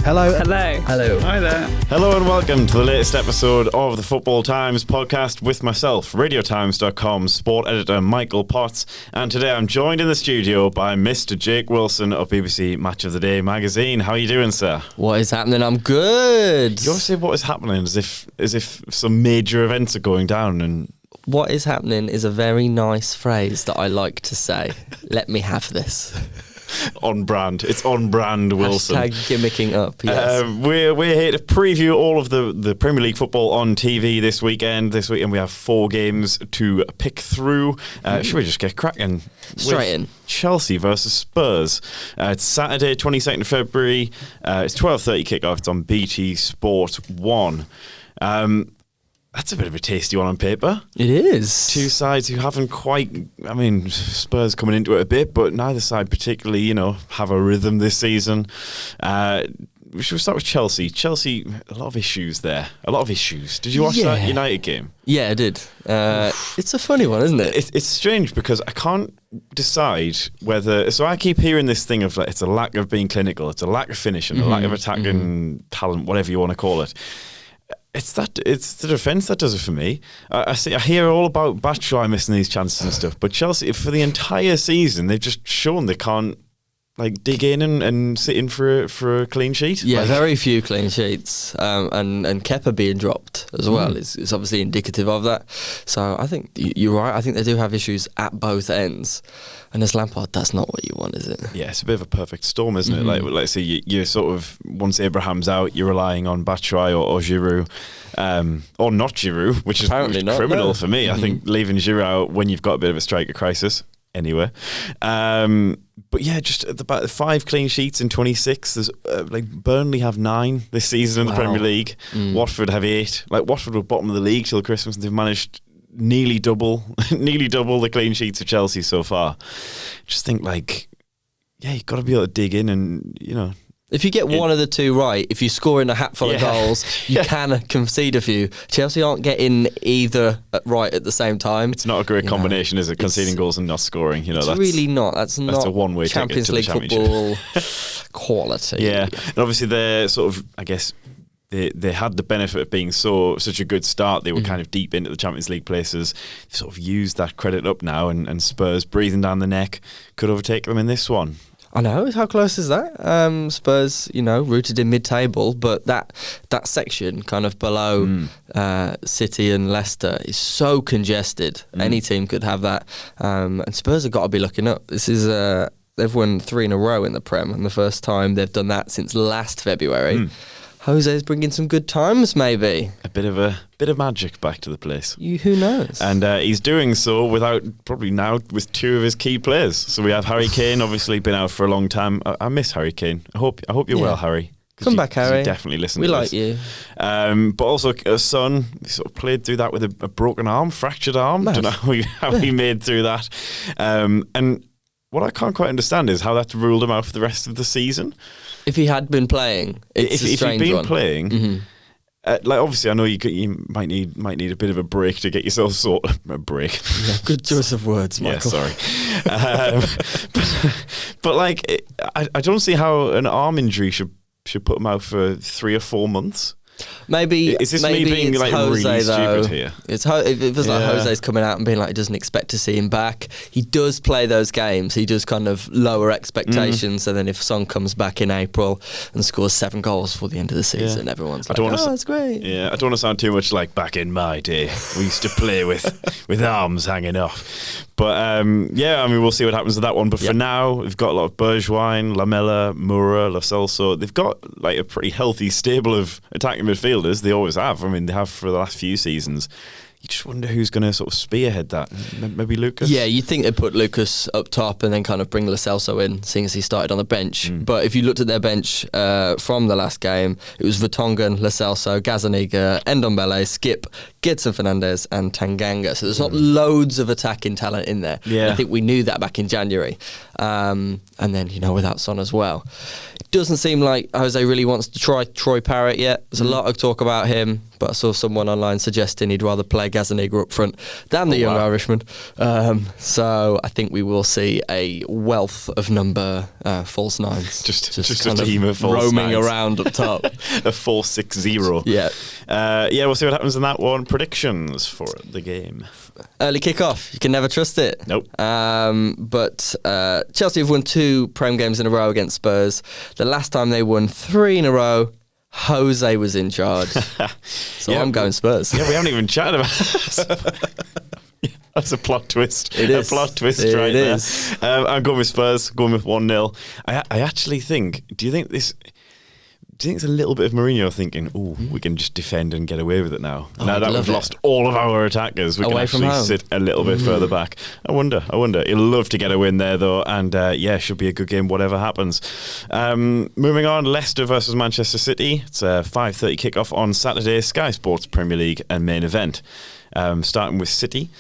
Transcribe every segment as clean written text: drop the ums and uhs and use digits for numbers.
Hello. Hello. Hello. Hi there. Hello and welcome to the latest episode of the Football Times podcast with myself, RadioTimes.com sport editor Michael Potts. And today I'm joined in the studio by Mr. Jake Wilson of BBC Match of the Day magazine. How are you doing, sir? What is happening? I'm good. You always say what is happening as if some major events are going down. And what is happening is a very nice phrase that I like to say. Let me have this. On brand. It's on brand, Wilson. Hashtag gimmicking up, yes. We're here to preview all of the Premier League football on TV this weekend. This weekend we have 4 games to pick through. Should we just get cracking? Straight in. Chelsea versus Spurs. It's Saturday, 22nd of February. It's 12:30 kickoff. It's on BT Sport 1. That's a bit of a tasty one on paper. It is. Two sides who haven't quite, Spurs coming into it a bit, but neither side particularly, have a rhythm this season. We should start with Chelsea. Chelsea, a lot of issues there. A lot of issues. Did you watch that United game? Yeah, I did. It's a funny one, isn't it? It's strange because I can't decide whether... So I keep hearing this thing of it's a lack of being clinical, it's a lack of finishing, a lack of attacking talent, whatever you want to call it. It's the defence that does it for me. I hear all about Batshuayi missing these chances and stuff, but Chelsea, for the entire season, they've just shown they can't dig in and sit in for a clean sheet. Yeah, very few clean sheets, and Kepa being dropped as well is obviously indicative of that. So I think you're right. I think they do have issues at both ends. And as Lampard, that's not what you want, is it? Yeah, it's a bit of a perfect storm, isn't it? Like, let's say you're sort of, once Abraham's out, you're relying on Batshuayi or Giroud, or not Giroud, which is criminal for me. I think leaving Giroud out when you've got a bit of a striker crisis, anyway. But yeah, just about 5 clean sheets in 26. There's Burnley have 9 this season in the Premier League. Watford have 8. Watford were bottom of the league till Christmas, and they've managed nearly double the clean sheets of Chelsea so far. Just think you've got to be able to dig in and, If you get one of the two right, if you score in a hatful of goals, you can concede a few. Chelsea aren't getting either right at the same time. It's not a great combination, is it? Conceding goals and not scoring. It's really not. That's not a one-way Champions ticket to League the football quality. Yeah, and obviously they're sort of, I guess, they had the benefit of being such a good start. They were kind of deep into the Champions League places. They've sort of used that credit up now, and Spurs breathing down the neck could overtake them in this one. I know. How close is that? Spurs, rooted in mid-table, but that section kind of below City and Leicester is so congested. Any team could have that. And Spurs have got to be looking up. This is they've won 3 in a row in the Prem, and the first time they've done that since last February. Jose's bringing some good times, maybe. A bit of magic back to the place. Who knows? And he's doing so with 2 of his key players. So we have Harry Kane, obviously been out for a long time. I miss Harry Kane. I hope you're well, Harry. Come back, Harry. You definitely listen to this. We like you. But also Son, he sort of played through that with a broken arm, fractured arm. I don't know how he made through that. And what I can't quite understand is how that's ruled him out for the rest of the season. If he had been playing, it's a strange one. If you've been playing, obviously I know you might need a bit of a break to get yourself sorted. A break. Yeah, good choice of words, Michael. Yeah, sorry. But I don't see how an arm injury should put him out for 3 or 4 months. Maybe is this me being Jose, really though. stupid here? If it was like Jose's coming out and being like he doesn't expect to see him back. He does play those games. He does kind of lower expectations. So then if Son comes back in April and scores 7 goals for the end of the season, everyone's like, that's great. Yeah, I don't want to sound too much like back in my day. We used to play with arms hanging off. But we'll see what happens with that one. But for now, we've got a lot of Bergwijn, Lamela, Moura, Lo Celso. They've got a pretty healthy stable of attacking midfielders. They always have. They have for the last few seasons. You just wonder who's going to sort of spearhead that. Maybe Lucas? Yeah, you'd think they'd put Lucas up top and then kind of bring Lo Celso in, seeing as he started on the bench. But if you looked at their bench from the last game, it was Vertonghen, Lo Celso, Gazaniga, Ndombele, Skip, Gedson Fernandes and Tanganga. So there's not loads of attacking talent in there. Yeah. I think we knew that back in January. And then, without Son as well. It doesn't seem like Jose really wants to try Troy Parrott yet. There's a lot of talk about him. but I saw someone online suggesting he'd rather play Gazaniga up front than the young Irishman. So I think we will see a wealth of number false nines. Just a team of false roaming nines. around up top. A 4-6-0. Yeah. We'll see what happens in that one. Predictions for the game. Early kick-off. You can never trust it. Nope. But Chelsea have won 2 Prem games in a row against Spurs. The last time they won 3 in a row, Jose was in charge. So I'm going Spurs. Yeah, we haven't even chatted about it. That's a plot twist. It is. A plot twist it right is. there. I'm going with Spurs, going with 1-0. I actually think, do you think it's a little bit of Mourinho thinking, we can just defend and get away with it now? Now that we've lost all of our attackers, we can actually sit a little bit further back. I wonder. He'll love to get a win there, though, and should be a good game, whatever happens. Moving on, Leicester versus Manchester City. It's a 5:30 kickoff on Saturday, Sky Sports Premier League and main event. Starting with City.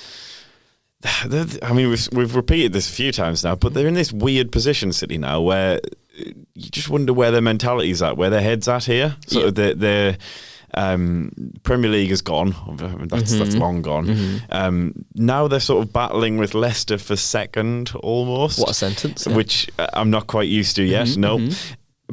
I mean, we've repeated this a few times now, but they're in this weird position, City, now, where you just wonder where their mentality's at, where their head's at here. So their Premier League is gone. That's long gone. Now they're sort of battling with Leicester for second, almost. What a sentence. Yeah. Which I'm not quite used to yet, no.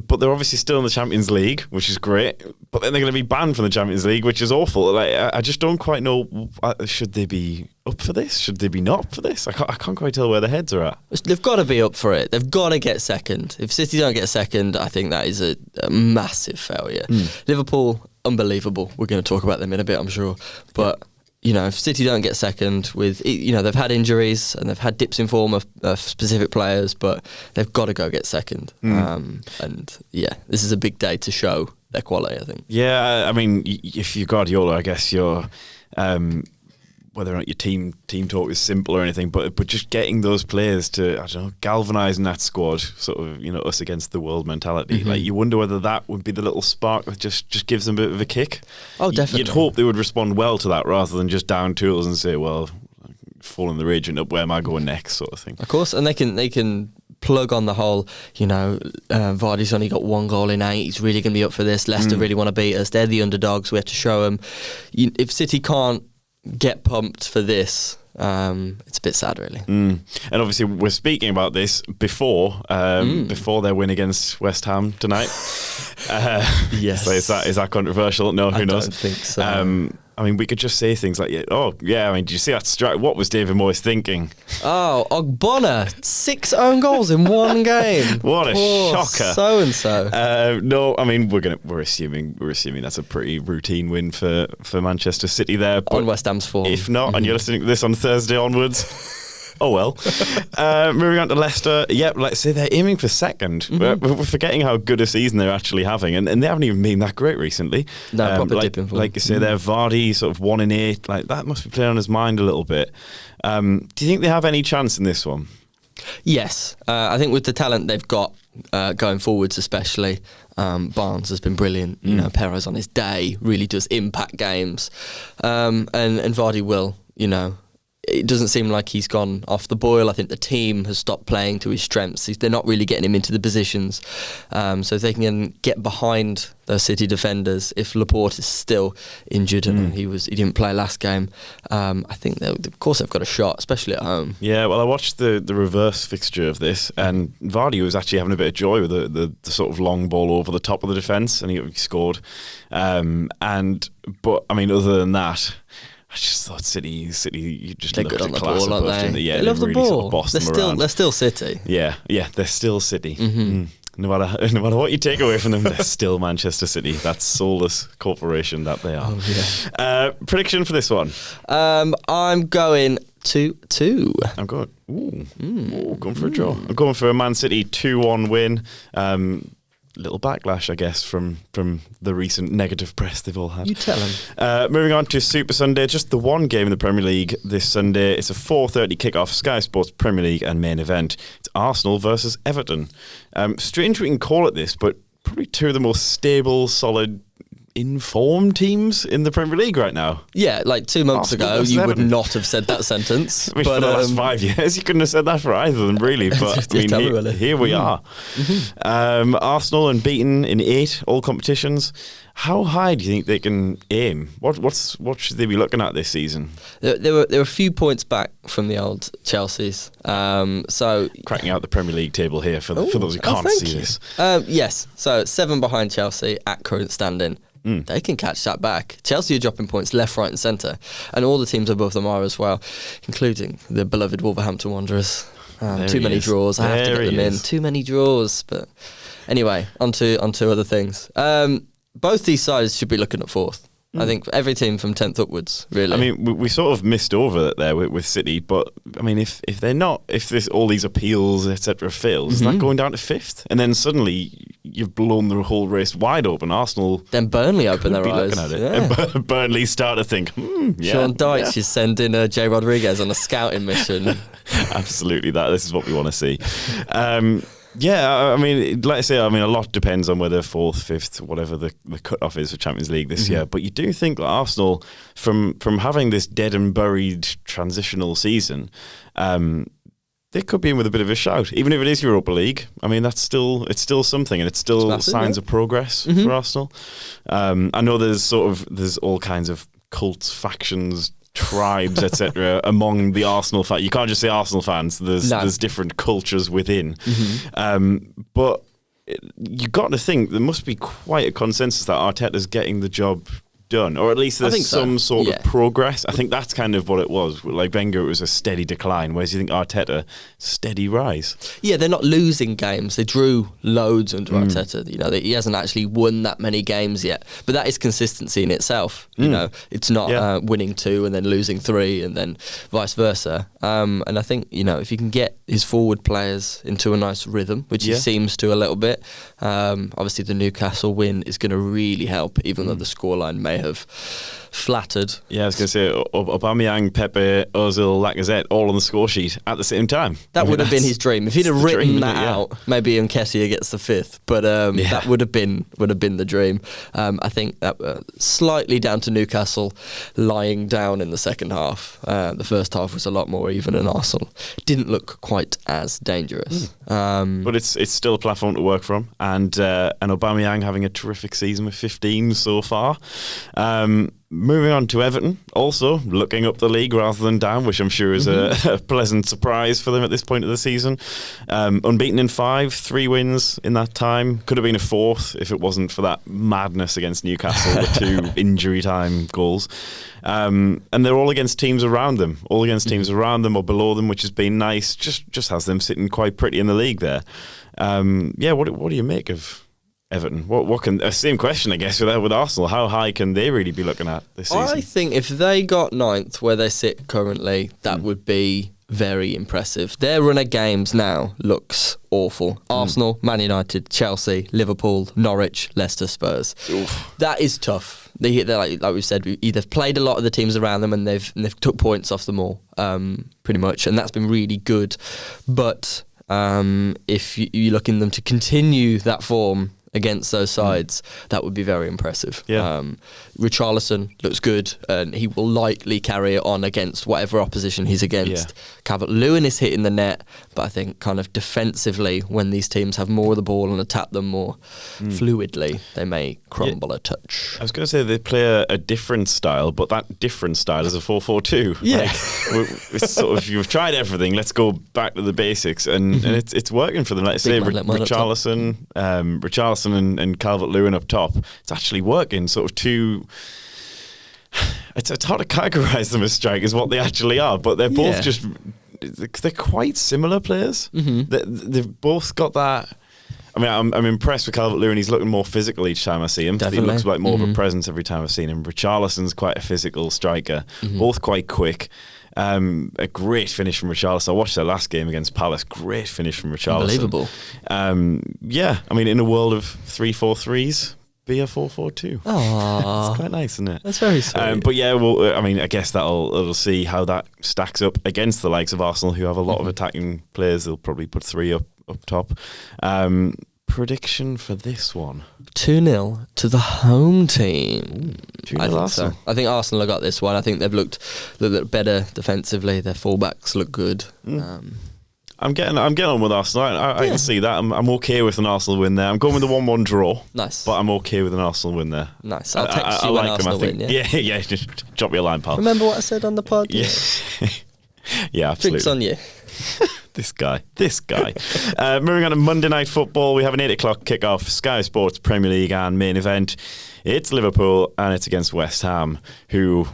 But they're obviously still in the Champions League, which is great. But then they're going to be banned from the Champions League, which is awful. Like, I just don't quite know. Should they be up for this? Should they be not up for this? I can't quite tell where their heads are at. They've got to be up for it. They've got to get second. If City don't get second, I think that is a massive failure. Liverpool, unbelievable. We're going to talk about them in a bit, I'm sure. But if City don't get second, they've had injuries and they've had dips in form of specific players, but they've got to go get second. This is a big day to show their quality, I think. Yeah, I mean, if you're Guardiola, I guess you're whether or not your team talk is simple or anything, but just getting those players to, I don't know, galvanising that squad, sort of, us against the world mentality. Like, you wonder whether that would be the little spark that just gives them a bit of a kick. Oh, definitely. You'd hope they would respond well to that rather than just down tools and say, well, falling the raging up, where am I going next, sort of thing. Of course, and they can plug on the whole, Vardy's only got 1 goal in 8, he's really going to be up for this, Leicester really want to beat us, they're the underdogs, we have to show them. If City can't get pumped for this, it's a bit sad, really. And obviously we're speaking about this before their win against West Ham tonight. Yes. So is that controversial? No, who knows? I don't think so. I mean, we could just say things like, did you see that strike? What was David Moyes thinking? Oh, Ogbonna, 6 own goals in 1 game. What a shocker. So-and-so. No, I mean, we're assuming that's a pretty routine win for Manchester City there. On West Ham's form. If not, and you're listening to this on Thursday onwards... Oh well. Moving on to Leicester. Let's say they're aiming for second. We're forgetting how good a season they're actually having, and they haven't even been that great recently. No, proper dipping form. Like you say, they're Vardy, sort of 1 in 8. Like, that must be playing on his mind a little bit. Do you think they have any chance in this one? Yes, I think with the talent they've got going forwards, especially Barnes has been brilliant. Perez on his day really does impact games, and Vardy will. It doesn't seem like he's gone off the boil. I think the team has stopped playing to his strengths. They're not really getting him into the positions. So if they can get behind those City defenders, if Laporte is still injured and he didn't play last game, I think of course they've got a shot, especially at home. Yeah, well, I watched the reverse fixture of this, and Vardy was actually having a bit of joy with the sort of long ball over the top of the defence, and he scored. But I mean, other than that, I just thought City, you just they're looked good on at the class ball, aren't above them. they? Yeah, they love really the ball. Sort of bossed them around. They're still City. Yeah, they're still City. No matter what you take away from them, they're still Manchester City. That soulless corporation that they are. Oh, yeah. Prediction for this one? I'm going 2-2. I'm going. Going for a draw. I'm going for a Man City 2-1 win. Little backlash, I guess, from the recent negative press they've all had. You tell them. Moving on to Super Sunday, just the one game in the Premier League this Sunday. It's a 4:30 kickoff, Sky Sports Premier League and main event. It's Arsenal versus Everton. Strange we can call it this, but probably 2 of the most stable, solid informed teams in the Premier League right now. Yeah, like 2 months ago, you would not have said that sentence. I mean, for the last 5 years, you couldn't have said that for either of them, really. But I mean, here we are. Arsenal unbeaten in 8 all competitions. How high do you think they can aim? What should they be looking at this season? There were a few points back from the old Chelsea's. So cracking out the Premier League table here for those who can't see this. Yes, so 7 behind Chelsea at current standing. They can catch that back. Chelsea are dropping points left, right and centre. And all the teams above them are as well, including the beloved Wolverhampton Wanderers. Too many draws. I have to get them in. Too many draws. But anyway, onto other things. Both these sides should be looking at 4th. I think every team from 10th upwards, really. I mean, we sort of missed over it there with City, but I mean, if they're not, if all these appeals, etc., fails, is that going down to 5th? And then suddenly you've blown the whole race wide open. Arsenal then Burnley open their eyes. At it. Yeah. And Burnley start to think, Sean Dyche is sending Jay Rodriguez on a scouting mission. Absolutely, this is what we want to see. Yeah, I mean, like I say, a lot depends on whether 4th, 5th, whatever the cut-off is for Champions League this year. But you do think that Arsenal, from having this dead and buried transitional season, they could be in with a bit of a shout, even if it is Europa League. I mean, it's still something, and it's still massive, signs of progress for Arsenal. I know there's all kinds of cults, factions, tribes, etc. among the Arsenal fans. You can't just say Arsenal fans. There's different cultures within. But you got to think there must be quite a consensus that Arteta's getting the job done, or at least there's some sort of progress. I think that's kind of what it was. Like Wenger, it was a steady decline, whereas you think Arteta, steady rise. Yeah, they're not losing games. They drew loads under Arteta. You know, he hasn't actually won that many games yet, but that is consistency in itself. You know, it's not winning 2 and then losing 3 and then vice versa. And I think, you know, if you can get his forward players into a nice rhythm, which he seems to a little bit, obviously the Newcastle win is going to really help, even though the scoreline may have flattered. Yeah, I was going to say Aubameyang, Pepe, Ozil, Lacazette all on the score sheet at the same time. That would have been his dream. If he'd have written that out, maybe Nketiah gets the 5th, but that would have been the dream. I think that slightly down to Newcastle lying down in the second half. The first half was a lot more even, and Arsenal didn't look quite as dangerous. But it's still a platform to work from, and Aubameyang having a terrific season with 15 so far. Moving on to Everton, also looking up the league rather than down, which I'm sure is a pleasant surprise for them at this point of the season. Unbeaten in 5, 3 wins in that time. Could have been a 4th if it wasn't for that madness against Newcastle, the 2 injury time goals. And they're all against teams around them, or below them, which has been nice. Just has them sitting quite pretty in the league there. What do you make of Everton? What can same question, I guess, with Arsenal. How high can they really be looking at this season? I think if they got 9th where they sit currently, that would be very impressive. Their run of games now looks awful. Arsenal, Man United, Chelsea, Liverpool, Norwich, Leicester, Spurs. Oof. That is tough. They're like we've said, they've played a lot of the teams around them, and they've took points off them all, pretty much, and that's been really good. But if you're looking them to continue that form against those sides, that would be very impressive. Richarlison looks good, and he will likely carry it on against whatever opposition he's against. Calvert-Lewin is hitting the net, but I think kind of defensively, when these teams have more of the ball and attack them more fluidly, they may crumble a touch. I was going to say they play a different style, but that different style is a 4-4-2. It's sort of, you've tried everything, let's go back to the basics, and it's working for them. Like I say, Richarlison and Calvert-Lewin up top, it's actually working. Sort of two. It's hard to categorise them as strikers, what they actually are, but they're both they're quite similar players. They've both got that. I mean, I'm impressed with Calvert-Lewin. He's looking more physical each time I see him. Definitely. He looks like more of a presence every time I've seen him. Richarlison's quite a physical striker. Both quite quick. A great finish from Richarlison. I watched their last game against Palace. Great finish from Richarlison. Unbelievable. I mean, in a world of 3-4-3s, be a 4-4-2. It's quite nice, isn't it? That's very sweet. But yeah, well, I mean, I guess it'll see how that stacks up against the likes of Arsenal, who have a lot of attacking players. They'll probably put 3 up top. prediction for this one? 2-0 to the home team. 2-0 I think Arsenal. so. I think Arsenal have got this one. I think they've looked a little bit better defensively. Their fullbacks look good. I'm getting on with Arsenal. I can see that. I'm okay with an Arsenal win there. I'm going with the 1-1 draw. Nice. But I'm okay with an Arsenal win there. Nice. I'll text you when Arsenal win, yeah? Yeah. Just drop me a line, pal. Remember what I said on the pod? Yeah. Yeah, absolutely. Drinks on you. This guy. Moving on to Monday Night Football, we have an 8 o'clock kickoff. Sky Sports Premier League and main event. It's Liverpool and it's against West Ham, who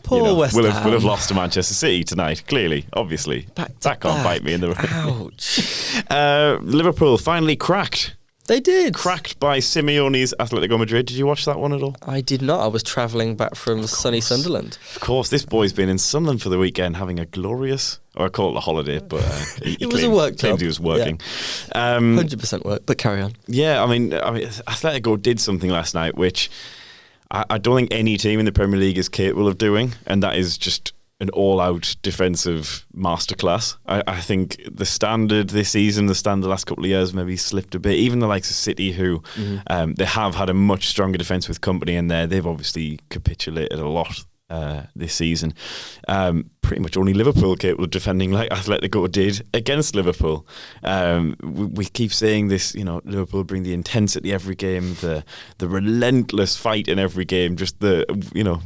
will have lost to Manchester City tonight. Clearly, obviously, that can't bite me in the. Ouch. Liverpool finally cracked. They did. Cracked by Simeone's Atletico Madrid. Did you watch that one at all? I did not. I was travelling back from sunny Sunderland. Of course, this boy's been in Sunderland for the weekend having a glorious, or I call it a holiday, but it was a work job. He was working. 100% work, but carry on. Yeah, I mean, Atletico did something last night, which I don't think any team in the Premier League is capable of doing, and that is just an all-out defensive masterclass. I think the standard this season, the standard the last couple of years, maybe slipped a bit. Even the likes of City, who they have had a much stronger defence with company in there. They've obviously capitulated a lot this season. Pretty much only Liverpool capable of defending like Atletico did against Liverpool. We keep saying this, Liverpool bring the intensity every game, the relentless fight in every game, just the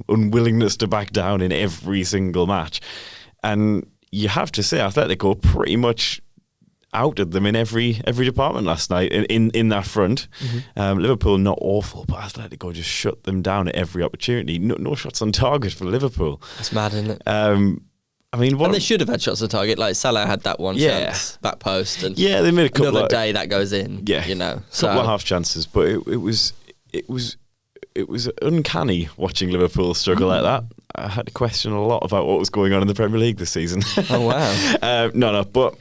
unwillingness to back down in every single match. And you have to say Atletico pretty much outed them in every department last night in that front. Liverpool not awful, but Atletico just shut them down at every opportunity. No shots on target for Liverpool. That's mad, isn't it? And they should have had shots on target. Like Salah had that one chance, back post, and they made a couple. Another day that goes in. Yeah, couple of half chances, but it was uncanny watching Liverpool struggle like that. I had to question a lot about what was going on in the Premier League this season. Oh wow! No, but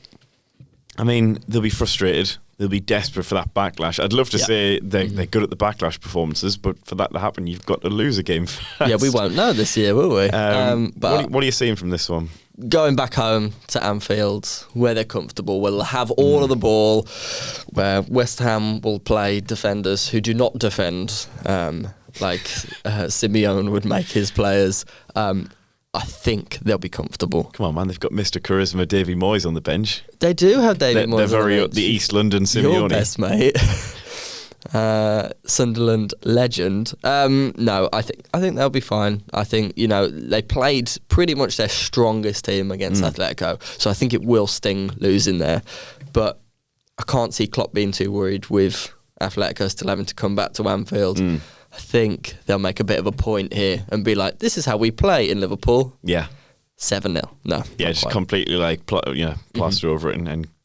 I mean, they'll be frustrated. They'll be desperate for that backlash. I'd love to say they're good at the backlash performances, but for that to happen, you've got to lose a game first. Yeah, we won't know this year, will we? But what are you seeing from this one? Going back home to Anfield, where they're comfortable, will have all of the ball, where West Ham will play defenders who do not defend, like Simeone would make his players. I think they'll be comfortable. Come on, man. They've got Mr. Charisma, Davy Moyes on the bench. They do have Davy Moyes. They're very the East London Simeone. Your best mate. Sunderland legend. No, I think they'll be fine. I think they played pretty much their strongest team against Atletico, so I think it will sting losing there. But I can't see Klopp being too worried with Atletico still having to come back to Anfield. I think they'll make a bit of a point here and be like, "This is how we play in Liverpool." Yeah, 7-0. No, yeah, just quite. Completely plaster over it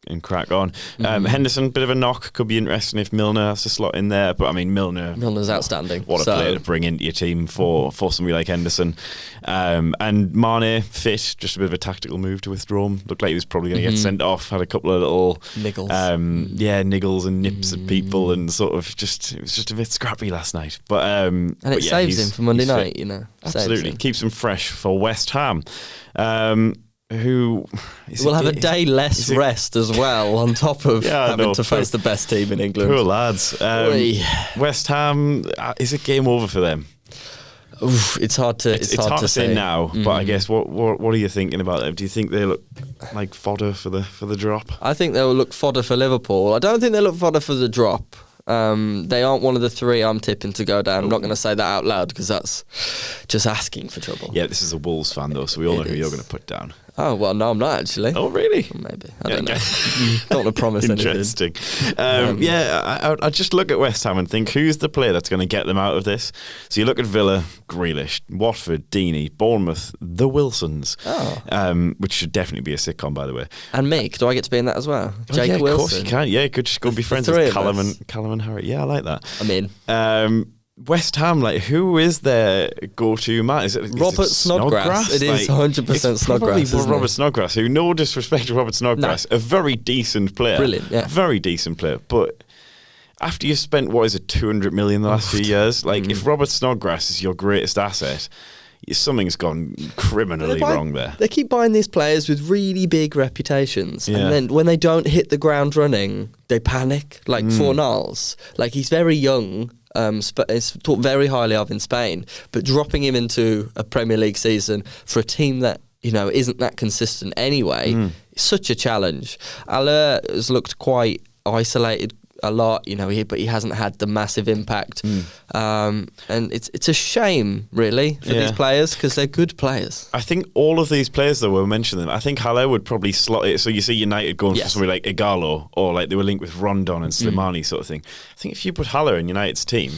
and crack on. Henderson, bit of a knock. Could be interesting if Milner has to slot in there. But I mean, Milner's outstanding. What a player to bring into your team for somebody like Henderson. And Mane, fit, just a bit of a tactical move to withdraw him. Looked like he was probably going to get sent off. Had a couple of little niggles. Niggles and nips at people, and sort of it was just a bit scrappy last night. But saves him for Monday night. Absolutely keeps him fresh for West Ham. Who will have a day less rest as well, on top of having to face the best team in England. Poor lads. West Ham, is it game over for them? Oof, it's hard to say now, but I guess what are you thinking about them? Do you think they look like fodder for the drop? I think they'll look fodder for Liverpool. I don't think they look fodder for the drop. They aren't one of the three I'm tipping to go down. I'm not going to say that out loud because that's just asking for trouble. Yeah, this is a Wolves fan though, so we all know who you're going to put down. Oh, well, no, I'm not actually. Oh, really? Maybe. I don't know. Don't want to promise Interesting. anything. I just look at West Ham and think, who's the player that's going to get them out of this? So you look at Villa, Grealish, Watford, Deeney, Bournemouth, the Wilsons, which should definitely be a sitcom, by the way. And Mick, do I get to be in that as well? Jake Wilson? Of course you can. Yeah, you could just go and be friends with Callum and Harry. Yeah, I like that. I'm in. West Ham, who is their go-to man? Is it Robert Snodgrass? It is 100% Snodgrass. Robert Snodgrass, who, no disrespect to Robert Snodgrass, a very decent player. Brilliant, yeah. Very decent player. But after you've spent, 200 million the last few years, if Robert Snodgrass is your greatest asset, something's gone criminally wrong there. They keep buying these players with really big reputations, and then when they don't hit the ground running, they panic. Like Fornals, like he's very young. It's thought very highly of in Spain, but dropping him into a Premier League season for a team that isn't that consistent anyway, is such a challenge. Haller has looked quite isolated a lot, but he hasn't had the massive impact, and it's a shame really for these players because they're good players. I think all of these players that were mentioning, I think Haller would probably slot it. So you see United going for somebody like Ighalo, or like they were linked with Rondon and Slimani sort of thing. I think if you put Haller in United's team,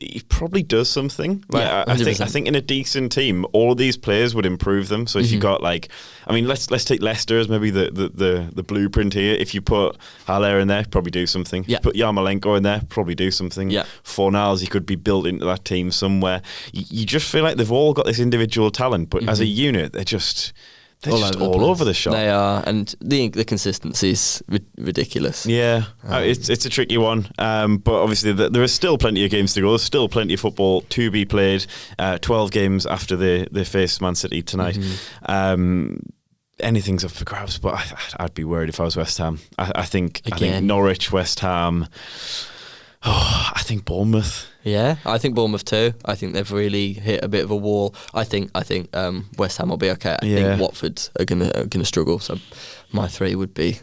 he probably does something. Like I think in a decent team, all of these players would improve them. So if you got let's take Leicester as maybe the blueprint here. If you put Haller in there, probably do something. Yeah. Put Yarmolenko in there, probably do something. Yeah. Fornals, he could be built into that team somewhere. You just feel like they've all got this individual talent, but as a unit, they're just all over the shop. They are, and the consistency is ridiculous. Yeah, it's a tricky one. But obviously, there are still plenty of games to go. There's still plenty of football to be played. 12 games after they face Man City tonight. Anything's up for grabs, but I'd be worried if I was West Ham. I think Norwich, West Ham. I think Bournemouth. Yeah, I think Bournemouth too. I think they've really hit a bit of a wall. I think West Ham will be okay. I think Watford are gonna struggle. So my three would be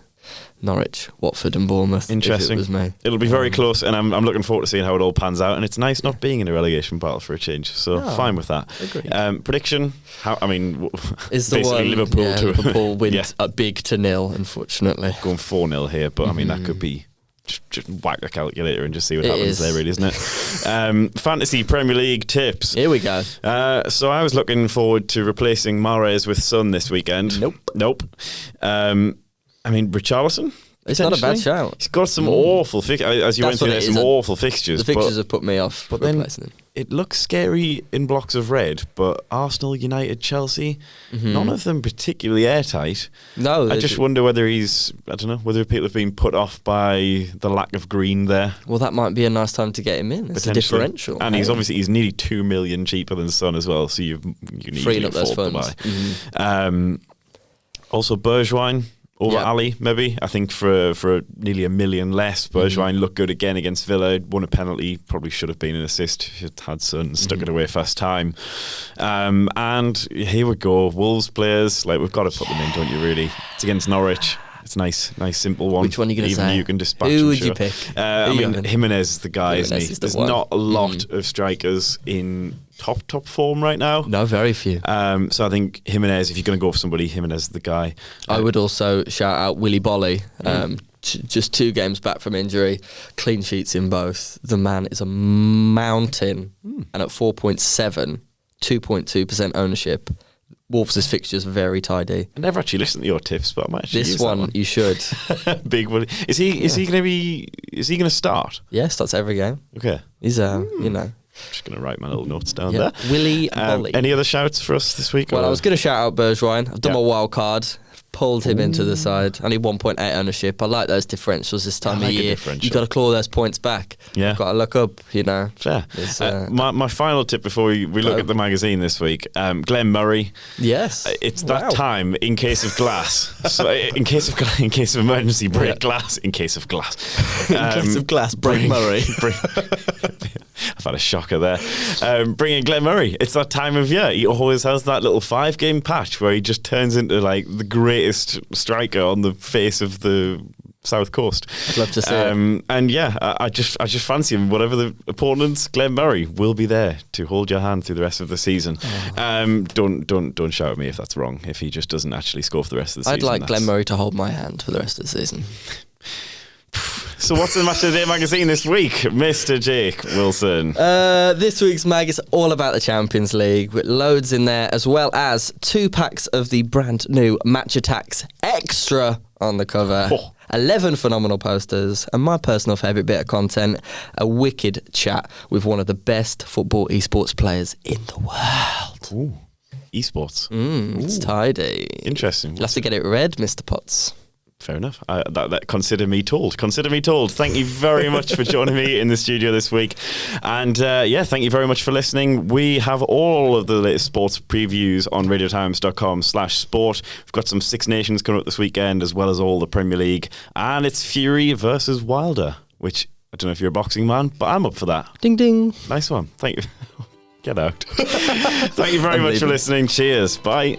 Norwich, Watford, and Bournemouth. Interesting. If it was me. It'll be very close, and I'm looking forward to seeing how it all pans out. And it's nice not being in a relegation battle for a change. So fine with that. Agreed. Prediction? Is the basically one Liverpool wins a big 2-0, unfortunately. Going 4-0 here, but I mean that could be. Just whack the calculator and just see what happens there, really, isn't it? Fantasy Premier League tips. Here we go. So I was looking forward to replacing Mahrez with Son this weekend. Nope. Richarlison? It's not a bad shout. He's got some awful fixtures. As you went through, there's some awful fixtures. The fixtures have put me off replacing him. It looks scary in blocks of red, but Arsenal, United, Chelsea, none of them particularly airtight. No. I just wonder whether whether people have been put off by the lack of green there. Well, that might be a nice time to get him in. It's a differential. And he's nearly 2 million cheaper than Son as well, so you need freeing to up those afford funds. to buy. Also, Bergwijn over Ali, maybe. I think for nearly $1 million less. Bergwijn looked good again against Villa. Won a penalty. Probably should have been an assist. Had Son stuck it away first time. And here we go. Wolves players. We've got to put them in, don't you, really? It's against Norwich. It's nice, simple one. Which one are you going to say? Even you can dispatch. Who would you pick? Jimenez is the guy, isn't he? There's not a lot of strikers in top form right now. No, very few. So I think Jimenez, if you're going to go for somebody, Jimenez is the guy. I would also shout out Willy Bolly. Just 2 games back from injury, clean sheets in both. The man is a mountain, and at 4.7, 2.2% ownership. Wolves' fixtures are very tidy. I never actually listened to your tips, but I might actually use one. You should. Big Willy. Is he going to start? Yeah, starts every game. Okay. He's I'm just going to write my little notes down there. Willy Bolly. Any other shouts for us this week? Well, I was going to shout out Bergwijn. I've done my wild card. Pulled him into the side. Only 1.8 ownership. I like those differentials this time of year. You've got to claw those points back. Yeah. You've got to look up, Fair. My final tip before we look at the magazine this week, Glenn Murray. Yes. It's that time in case of glass. So in case of emergency, break glass. In case of glass. In case of glass, break Murray. I've had a shocker there. Bring in Glenn Murray. It's that time of year. He always has that little 5-game patch where he just turns into the greatest striker on the face of the South Coast. I'd love to see it. And I just fancy him. Whatever the opponents, Glenn Murray will be there to hold your hand through the rest of the season. Don't shout at me if that's wrong. If he just doesn't actually score for the rest of the season, I'd like Glenn Murray to hold my hand for the rest of the season. So what's the Match of the Day magazine this week, Mr. Jake Wilson? This week's mag is all about the Champions League, with loads in there, as well as 2 packs of the brand new Match Attacks Extra on the cover. 11 phenomenal posters, and my personal favourite bit of content, a wicked chat with one of the best football esports players in the world. Ooh. Esports. It's tidy. Interesting. You'll have to get it read, Mr. Potts. Fair enough. Consider me told. Consider me told. Thank you very much for joining me in the studio this week. And thank you very much for listening. We have all of the latest sports previews on radiotimes.com/sport. We've got some Six Nations coming up this weekend, as well as all the Premier League. And it's Fury versus Wilder, which I don't know if you're a boxing man, but I'm up for that. Ding, ding. Nice one. Thank you. Get out. Thank you very much for listening. Cheers. Bye.